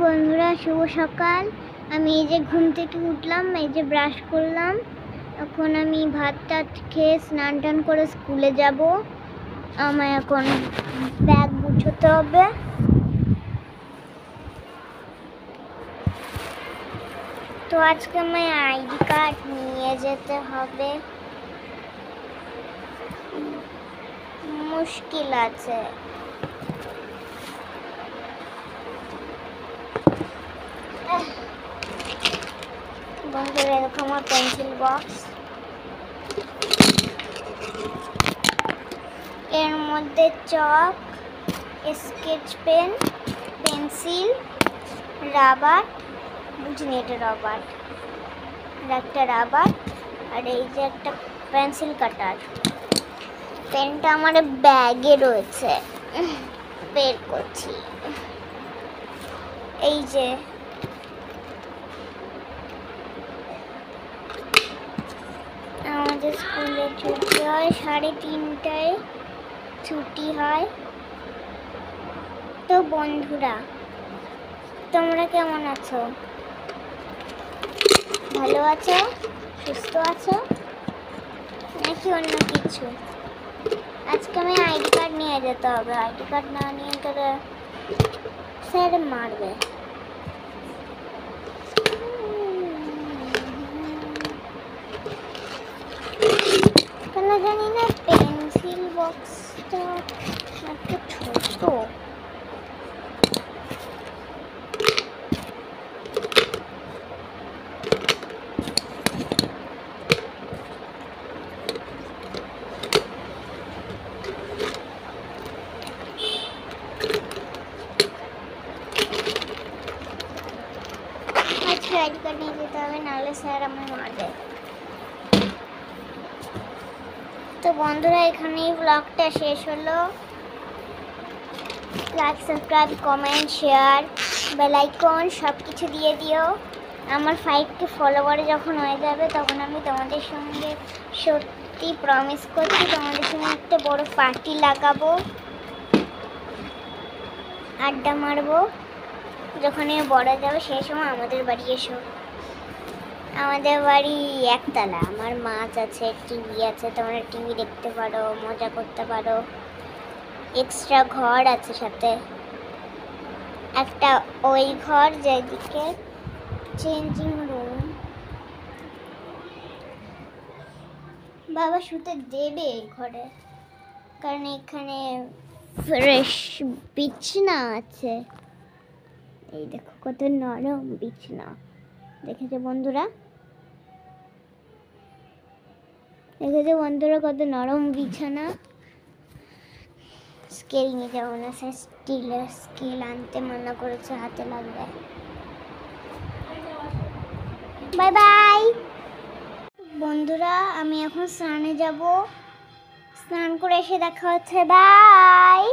বন্ধুরা, শুভ সকাল। আমি এই যে ঘুম থেকে উঠলাম, এই যে ব্রাশ করলাম। এখন আমি ভাত টাত খেয়ে স্নান টান করে স্কুলে যাব। আমায় এখন ব্যাগ গুছোতে হবে। তো আজকে আমায় আইডি কার্ড নিয়ে যেতে হবে, মুশকিল আছে। বন্ধুরা, এরকম আমার পেন্সিল বক্স, এর মধ্যে চক, স্কেচ পেন, পেন্সিল, রাবার, বুঝিনি এটা রাবার, একটা রাবার, আর এই যে একটা পেন্সিল কাটার। পেনটা আমার ব্যাগে রয়েছে, বের করছি। এই যে আমাদের স্কুলে ছুটি হয় 3:30টায় ছুটি হয়। তো বন্ধুরা, তোমরা কেমন আছো? ভালো আছো? সুস্থ আছো নাকি অন্য কিছু? আজকে আমি আইডি কার্ড নিয়ে যেতে হবে। আইডি কার্ড না নিয়ে গেলে স্যার মারবে। কেন জানি না পেন্সিল বক্সটা একটু ছোট। আজকে আইডি কার্ড নিয়ে যেতে হবে, নাহলে স্যার আমায় মারবে। তো বন্ধুরা, এখানেই ব্লগটা শেষ হলো। Like, subscribe, comment, share, bell icon সব কিছু দিয়ে দিও। আমার 5K ফলোয়ার যখন হয়ে যাবে তখন আমি তোমাদের সঙ্গে সত্যি প্রমিস করছি, তোমাদের সঙ্গে একটা বড় পার্টি লাগাবো, আড্ডা মারবো। যখন আমি বড় যাবে সেই সময় আমাদের বাড়ি এসো। আমাদের বাড়ি একতলা, আমার মাছ আছে, টিভি আছে, তোমরা টিভি দেখতে পারো, মজা করতে পারো। এক্সট্রা ঘর আছে সাথে, একটা ওই ঘর যেদিকে চেঞ্জিং রুম। বাবা শুতে দেবে এই ঘরে, কারণ এখানে ফ্রেশ বিছনা আছে। এই দেখো কত নরম বিছনা, দেখেছো বন্ধুরা? দেখেছো বন্ধুরা কত নরম বিছানা? স্কেল নিয়ে যাবো না, স্যার স্টিলের স্কেল আনতে মানা করেছে, হাতে লাগবে। বাই বাই বন্ধুরা, আমি এখন স্নানে যাব। স্নান করে এসে দেখা হচ্ছে, বাই।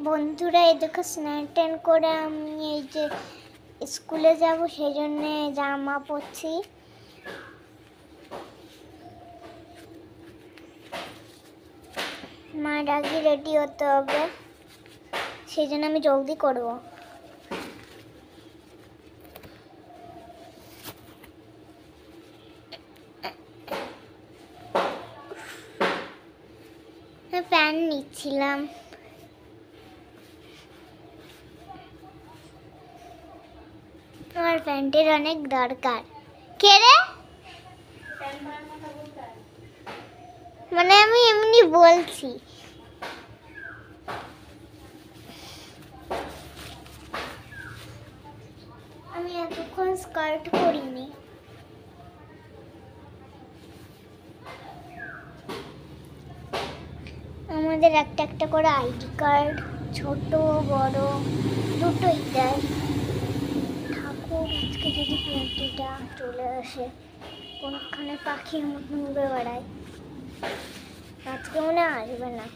বন্ধুরা, এই দেখো স্নান টান করে আমি এই যে স্কুলে যাব, সেই জন্য জামা পরছি। মার আগে রেডি হতে হবে, সেই জন্য আমি জলদি করবো। প্যান নিচ্ছিলাম। আমার প্যান্টের অনেক দরকার। কে রে? মানে আমি এমনি বলছি। আমি এতক্ষণ স্কার্ট পরিনি। আমাদের একটা একটা করে আইডি কার্ড, ছোট বড় দুটোই দেয়। ঠাকুর আজকে যদি পেন্টিটা চলে আসে, কোনখানে পাখির মতন উড়ে বেড়ায়। আজকে মনে আসবে না।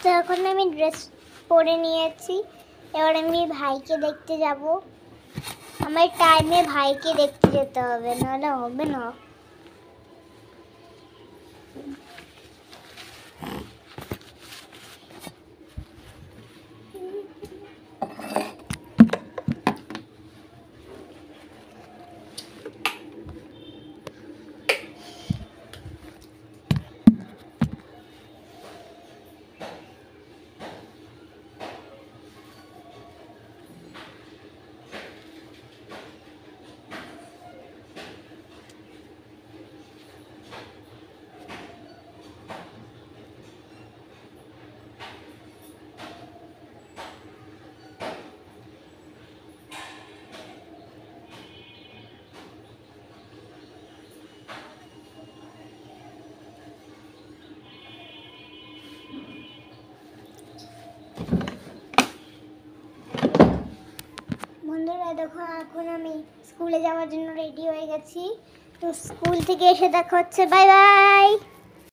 তো এখন আমি ড্রেস পরে নিয়েছি, এবার আমি ভাইকে দেখতে যাব। আমার টাইমে ভাইকে দেখতে যেতে হবে, নাহলে হবে না। বন্ধুরা দেখো, এখন আমি স্কুলে যাওয়ার জন্য রেডি হয়ে গেছি। তো স্কুল থেকে এসে দেখা হচ্ছে, বাই বাই।